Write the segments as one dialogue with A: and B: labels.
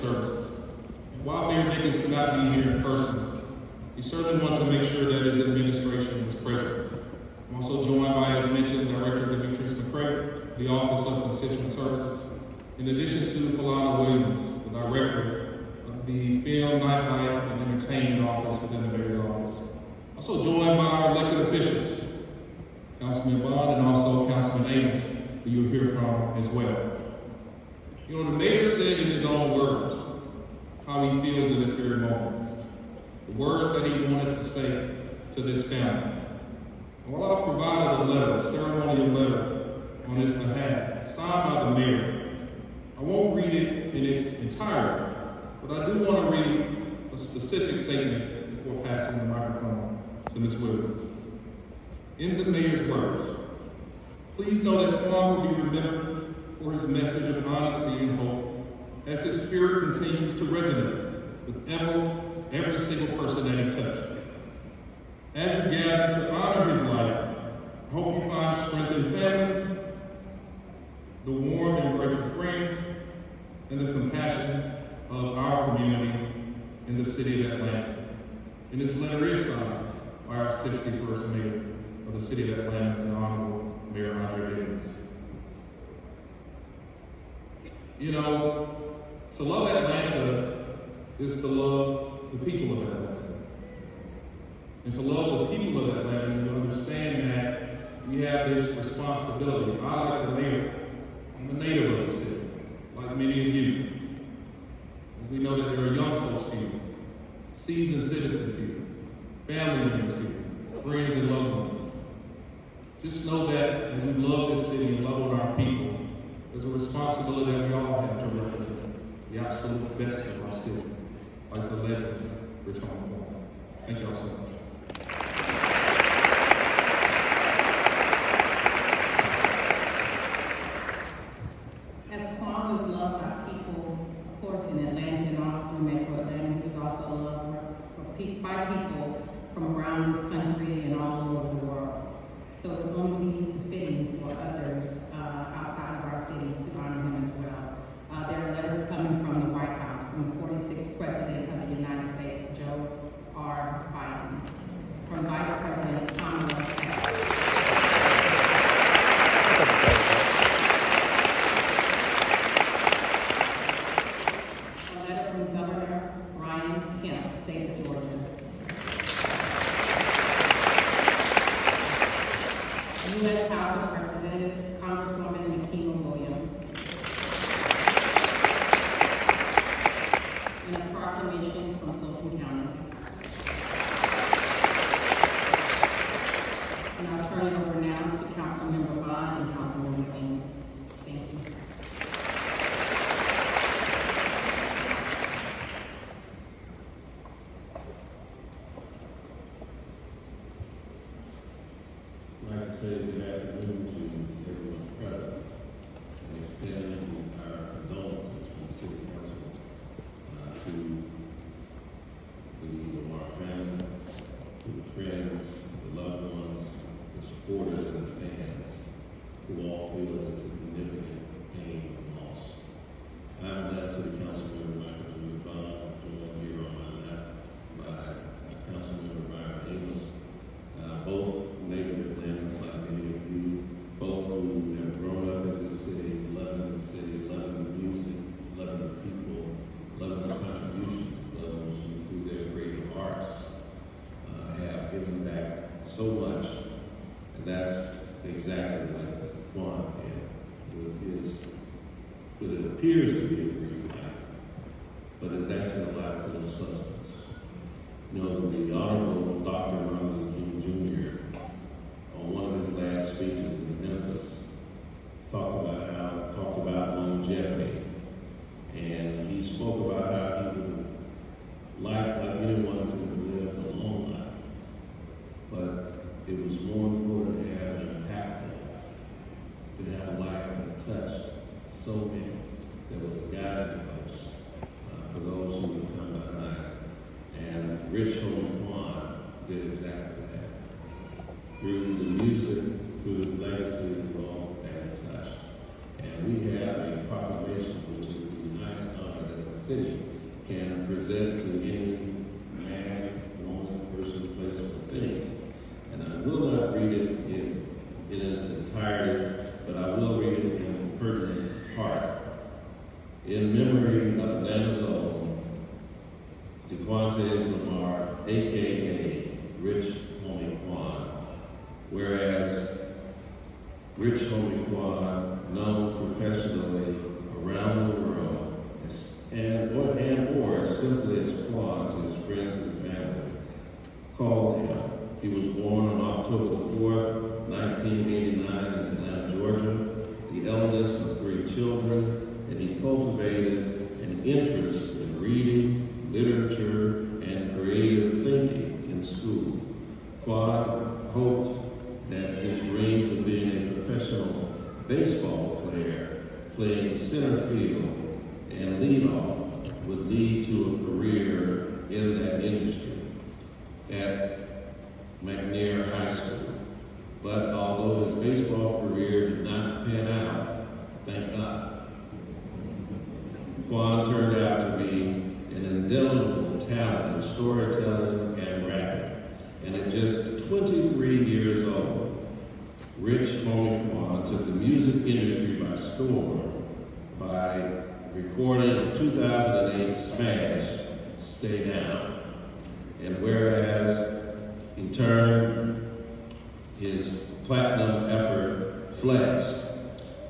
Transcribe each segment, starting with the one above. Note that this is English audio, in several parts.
A: Services. And while Mayor Nichols could not be here in person, he certainly wanted to make sure that his administration was present. I'm also joined by, as mentioned, Director Demetrius McCray, the Office of Constituent Services, in addition to Philana Williams, the Director of the Film, Nightlife, and Entertainment Office within the Mayor's Office. Also joined by our elected officials, Councilman Bond and also Councilman Amos, who you'll hear from as well. You know, the Mayor said in his own words how he feels in this very moment. The words that he wanted to say to this family. And while I've provided a letter, a ceremonial letter on his behalf, signed by the Mayor, I won't read it in its entirety, but I do want to read a specific statement before passing the microphone to Ms. Williams. In the Mayor's words, please know that Quan will be remembered for his message of honesty and hope as his spirit continues to resonate with every single person that he touched. As you gather to honor his life, I hope you find strength in family, the warm embrace of friends, and the compassion of our community in the city of Atlanta. And this letter is signed by our 61st Mayor of the city of Atlanta, the Honorable Mayor Andre Davis. You know, to love Atlanta is to love the people of Atlanta. And to love the people of Atlanta, you understand that we have this responsibility. I, like the Mayor, I'm a native of the city, like many of you. As we know that there are young folks here, seasoned citizens here, family members here, friends and loved ones. Just know that as we love this city and love on our people, there's a responsibility that we all have to represent the absolute best of our city, like the legend, Rich Homie Quan. Thank you all so much.
B: As Quan was loved by people, of course, in Atlanta and all through Metro Atlanta, he was also loved by people from around this country and all over the world. So it would only be fitting for others outside of our city to honor him as well. There are letters coming from the White House, from the 46th President of the United States, Joe R. Biden, from Vice President Kamala Harris. A letter from Governor Brian Kemp, State of Georgia. U.S. House of Representatives, Congresswoman Nikema Williams. And a proclamation from Fulton County. And I'll turn it over now to Councilmember Bond and Councilmember Haynes. Thank you.
C: I'd like to say good afternoon to everyone present and extend our condolences from the City Council to the Lamar family, to the friends, the loved ones, the supporters, and the fans who all feel a significant pain and loss. I'm that City Council member Michael Jimmy Bond, joined here on my left by Councilmember Byron Amos, both native Atlantans like many of you, both who have grown up in this city, loving the city, loving the music, loving the people, loving the contributions of those who, through their great arts, have given back so much. And that's exactly like Quan did with his, what it appears to be a brief life, but it's actually a life full of substance. You know, the Honorable Dr. Martin Luther King Jr., on one of his last speeches in Memphis, talked about longevity, and he spoke about how he would like anyone to live a long life, but it was more important to have an impactful life, to have a life that touched so many. There was a guiding post for those who would come behind, and Rich Homie Quan did exactly that. Through the music, through his legacy, we all had touched. And we have a proclamation, which is the highest honor that the city can present to any man, woman, person, place, or thing. And I will not read it in its entirety, but I will read it in pertinent part. In memory of Atlanta's own DeQuantes Lamar, aka Rich Homie Quan, whereas Rich Homie Quan, known professionally around the world, or as simply as Quan to his friends and family, called him. He was born on October the 4th, 1989 in Atlanta, Georgia, the eldest of 3 children, and he cultivated an interest in reading, literature, and creative thinking in school. Quan hoped that his dream of being a professional baseball player, playing center field and leadoff, would lead to a career in that industry at McNair High School. But although his baseball career did not pan out, thank God, Quan turned out to be an indelible talent in storytelling and rapping. And at just 23 years old, Rich Homie Quan took the music industry by storm by recording the 2008 smash, Stay Down. And whereas he turned his platinum effort Flex,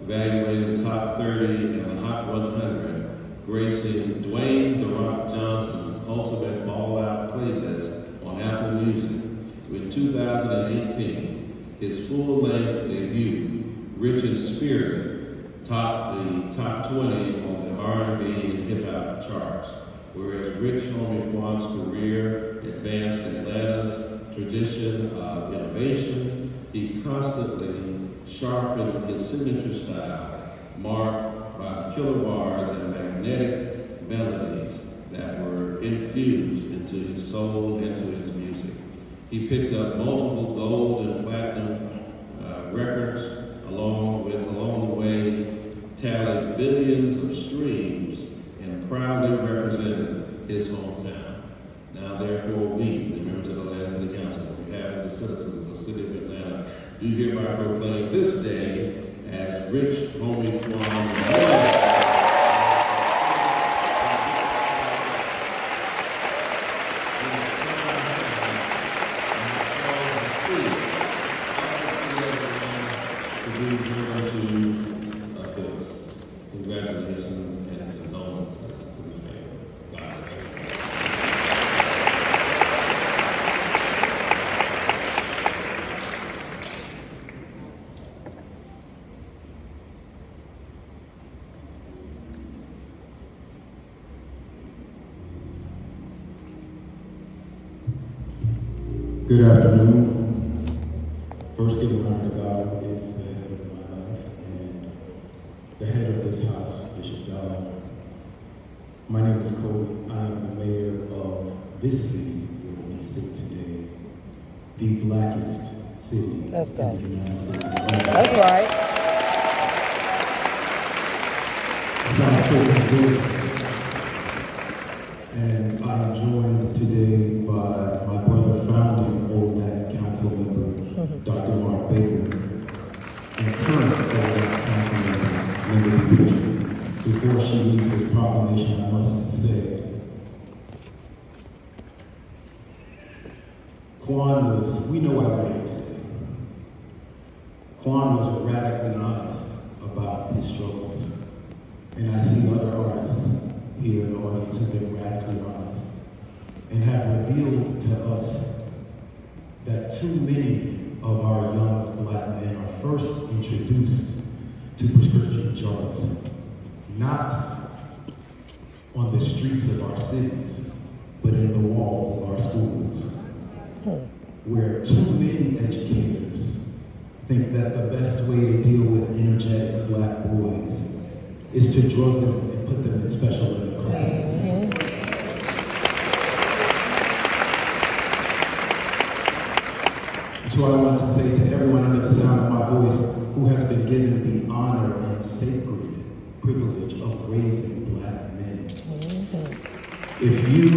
C: evaluated the top 30 and the Hot 100, gracing Dwayne "The Rock" Johnson's Ultimate Ball Out playlist on Apple Music. In 2018, his full-length debut, Rich in Spirit, topped the top 20 on the R&B and hip-hop charts, whereas Rich Homie Quan's career advanced Atlanta's tradition of innovation. He constantly sharpened his signature style, marked by killer bars and magnetic melodies that were infused into his soul and to his music. He picked up multiple gold and platinum records along the way, tallied billions of streams, and proudly represented his hometown. Now, therefore, we, the members of the Atlanta City Council, on behalf of the citizens of the city of Atlanta, do hereby proclaim this day as Rich Homie Quan. Congratulations and condolences to the family. God bless you.
D: Good afternoon. First, giving honor to God, who is the head of my life and the head of this house, Bishop Dowd. My name is Cody. I am the mayor of this city where we sit today, the blackest city
E: Let's go.
D: in the United States of America.
E: That's right.
D: South Coast, Georgia. And I am joined today by my brother, founding OLAC council member, Dr. Mark Baker, and current OLAC council member, Linda Beach. Before she reads this proclamation, I must say, Quan was, we know why we're here today. Quan was radically honest about his struggles. And I see other artists here in the audience who've been radically honest and have revealed to us that too many of our young black men are first introduced to prescription drugs, not on the streets of our cities, but in the walls of our schools, where too many educators think that the best way to deal with energetic black boys is to drug them and put them in special ed classes. So I want to say to everyone under the sound of my voice who has been given the honor and sacred privilege of raising black men. If you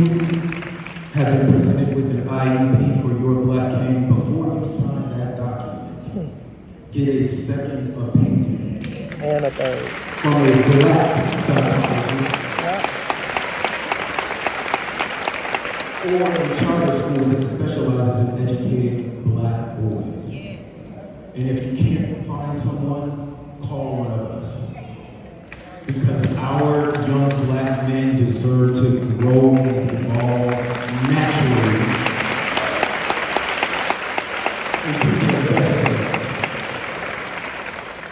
D: have been presented with an IEP for your black king, before you sign that document, get a second opinion.
E: And a third.
D: From a black psychologist. Or a charter school that specializes in educating black boys. And if you can't find someone, call one of us. Because our young black men deserve to grow and evolve naturally into the best of us.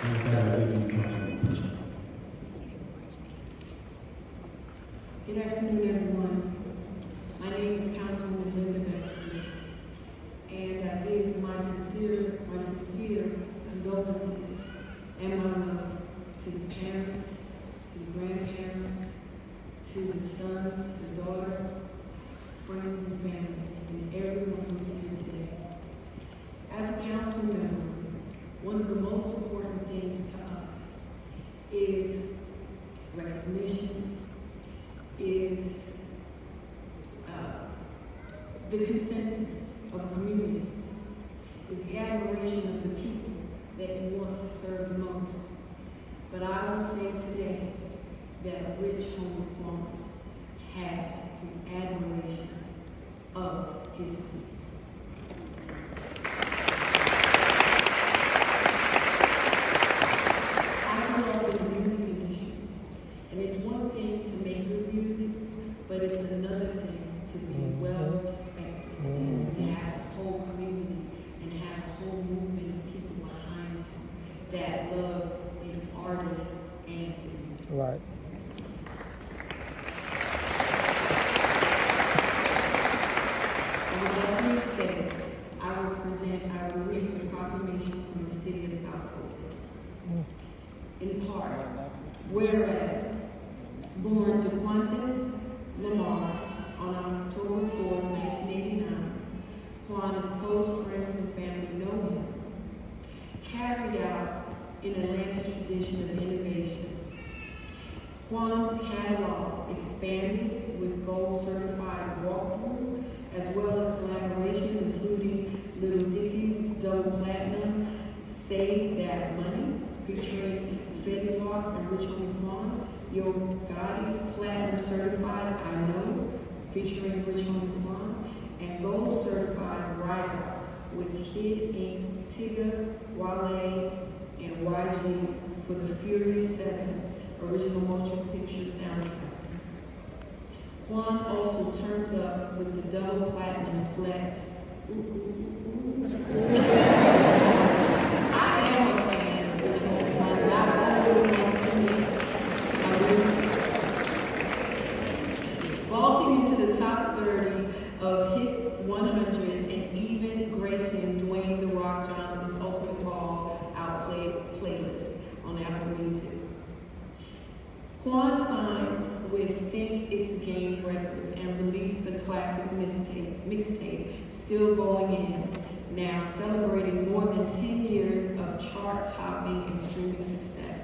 D: And with that, I give you Councilman Pritchard.
F: Good afternoon, everyone. My name is Councilwoman Linda Beckers, and I give my sincere condolences and my love to the parents, to the grandparents, to the sons, the daughter, friends and family, and everyone who's here today. As a council member, one of the most important things to us is recognition, is the consensus of a community, is the admiration of the people that you want to serve the most. But I will say today that Rich Homie Quan had the admiration of his people. I grew up in the music industry, and it's one thing to make good music, but it's another thing to be well respected, to have a whole community and have a whole movement of people behind you that love the artist and the music.
E: Right.
F: And with that being said, I will read the proclamation from the city of South Fulton. In part, whereas born DeQuantes Lamar on October 4, 1989, Quan, his close friends and family know him, carried out an Atlanta tradition of innovation. Quan's catalog expanded with gold certified walkthrough, as well as collaborations including Little Dicky's Double Platinum, Save That Money, featuring Fetty Wap and Rich Homie Quan, Yo Gotti's Platinum Certified I Know, featuring Rich Homie Quan, and Gold Certified Rider with Kid Ink, Tigger, Wale, and YG for the Furious 7 original motion picture soundtrack. Quan also turns up with the Double Platinum Flex. I am a fan of Rich Homie Quan, not only to me, vaulting into the top 30 of Hit 100 and even gracing Dwayne "The Rock" Johnson's Ultimate Ball Outplayed playlist on Apple Music. Quan signed with Think It's Game Records and released the classic mixtape, Still Going In, now celebrating more than 10 years of chart-topping and streaming success.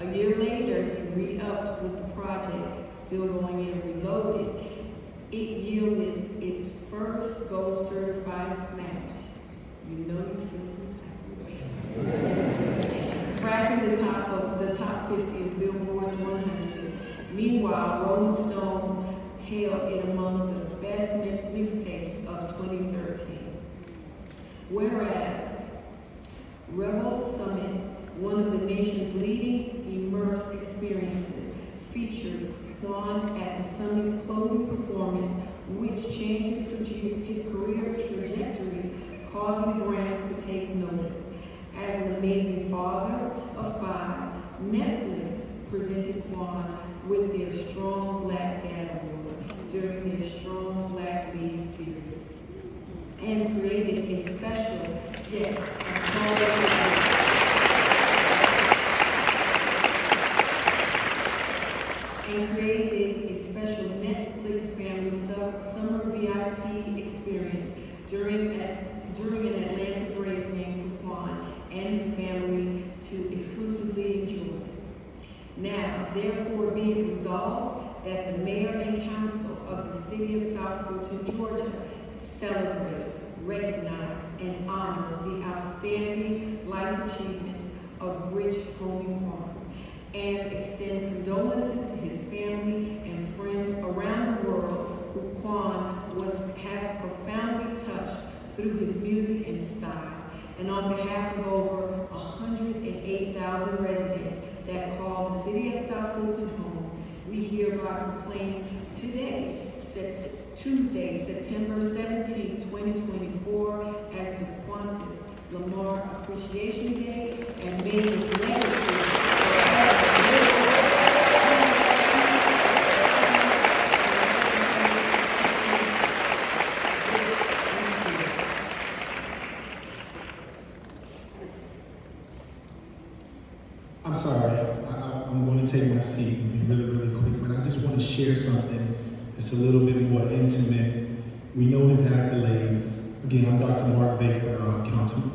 F: A year later, he re-upped with the project, Still Going In Reloaded. It yielded its first gold certified smash. You know you feel some type of way. Cracking the top 50 of Billboard's 100. Meanwhile, Rolling Stone hailed it among the best mixtapes of 2013. Whereas Revolt Summit, one of the nation's leading immersive experiences, featured Quan at the summit's closing performance, which changed his career trajectory, causing brands to take notice. As an amazing father of 5, Netflix presented Quan with their Strong Black Dad Award during their Strong Black Lead series, and created a special, Netflix family summer VIP experience during an Atlanta Braves game for Quan and his family to exclusively enjoy. Now, therefore, be it resolved that the mayor and council of the city of South Fulton, Georgia, celebrate, recognize, and honor the outstanding life achievements of Rich Homie Quan, and extend condolences to his family and friends around the world who Quan has profoundly touched through his music and style. And on behalf of over 108,000 residents that call the city of South Fulton home, we hereby proclaim today, Tuesday, September 17, 2024, as DeQuantis Lamar Appreciation Day, and may his legacy
E: I'm sorry, I'm going to take my seat and be really, really quick, but I just want to share something that's a little bit more intimate. We know his accolades. Again, I'm Dr. Mark Baker,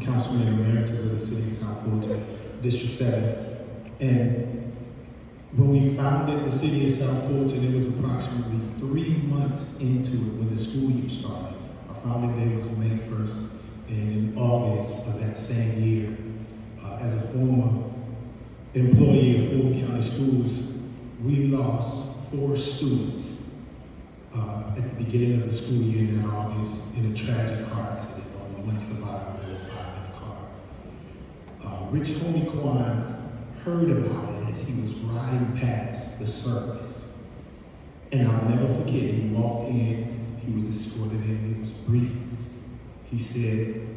E: Councilman Emeritus of the City of South Fulton, District 7. And when we founded the City of South Fulton, it was approximately 3 months into it when the school year started. Our founding day was May 1st, and in August of that same year, as a former employee of Fulton County Schools, we lost 4 students at the beginning of the school year in August in a tragic car accident. Only one survivor, there were 5 in the car. Rich Homie Quan heard about it as he was riding past the service. And I'll never forget, he walked in, he was escorted in, it was brief. He said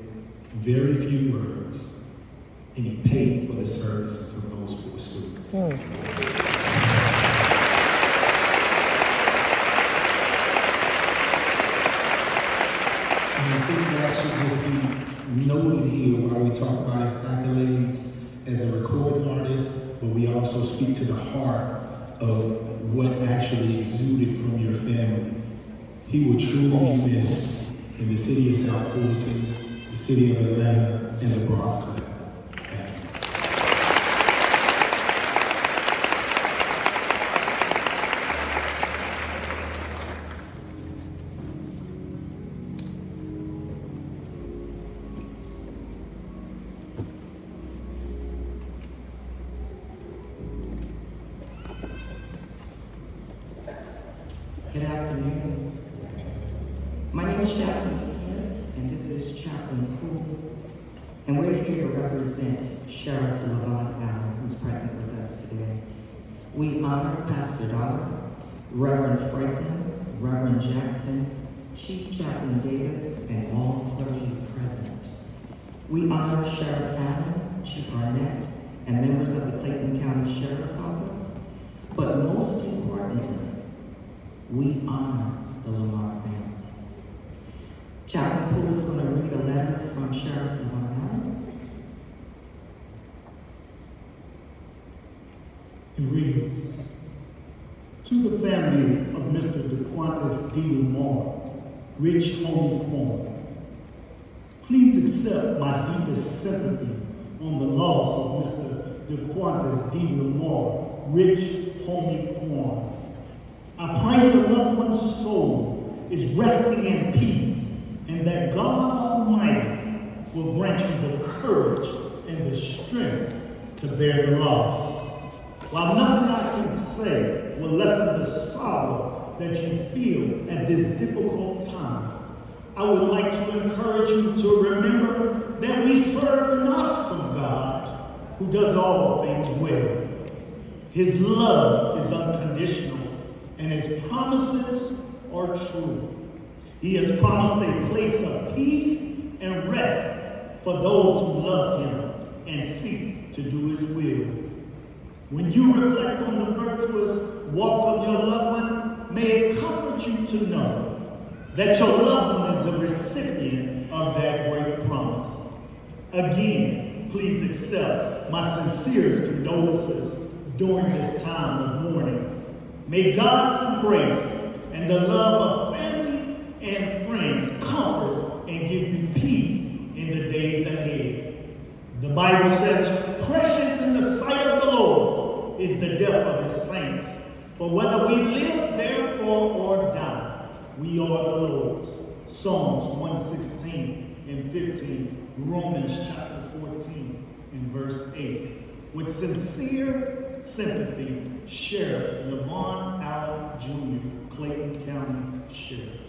E: very few words, and he paid for the services of those 4 students. And I think that should just be noted here while we talk about his accolades as a recording artist, but we also speak to the heart of what actually exuded from your family. He will truly be missed in the city of South Fulton, the city of Atlanta, and the Bronx.
G: Good afternoon. My name is Chaplain Smith, and this is Chaplain Poole, and we're here to represent Sheriff Lavon Allen, who's present with us today. We honor Pastor Dollar, Reverend Franklin, Reverend Jackson, Chief Chaplain Davis, and all clergy present. We honor Sheriff Allen, Chief Arnett, and members of the Clayton County Sheriff's Office, but most importantly, we honor the Lamar family. Chaplain Poole is going to read a letter from Sheriff Lamar Allen.
H: It reads, to the family of Mr. DeQuantis D. Lamar, Rich Homie Quan, please accept my deepest sympathy on the loss of Mr. DeQuantis D. Lamar, Rich Homie Quan. I pray the loved one's soul is resting in peace, and that God Almighty will grant you the courage and the strength to bear the loss. While nothing I can say will lessen the sorrow that you feel at this difficult time, I would like to encourage you to remember that we serve an awesome God who does all things well. His love is unconditional, and his promises are true. He has promised a place of peace and rest for those who love him and seek to do his will. When you reflect on the virtuous walk of your loved one, may it comfort you to know that your loved one is a recipient of that great promise. Again, please accept my sincerest condolences during this time of mourning. May God's embrace and the love of family and friends comfort and give you peace in the days ahead. The Bible says, precious in the sight of the Lord is the death of his saints. For whether we live therefore or die, we are the Lord's. Psalms 116 and 15, Romans chapter 14 and verse 8. With sincere sympathy, Sheriff Levon Allen Jr., Clayton County Sheriff.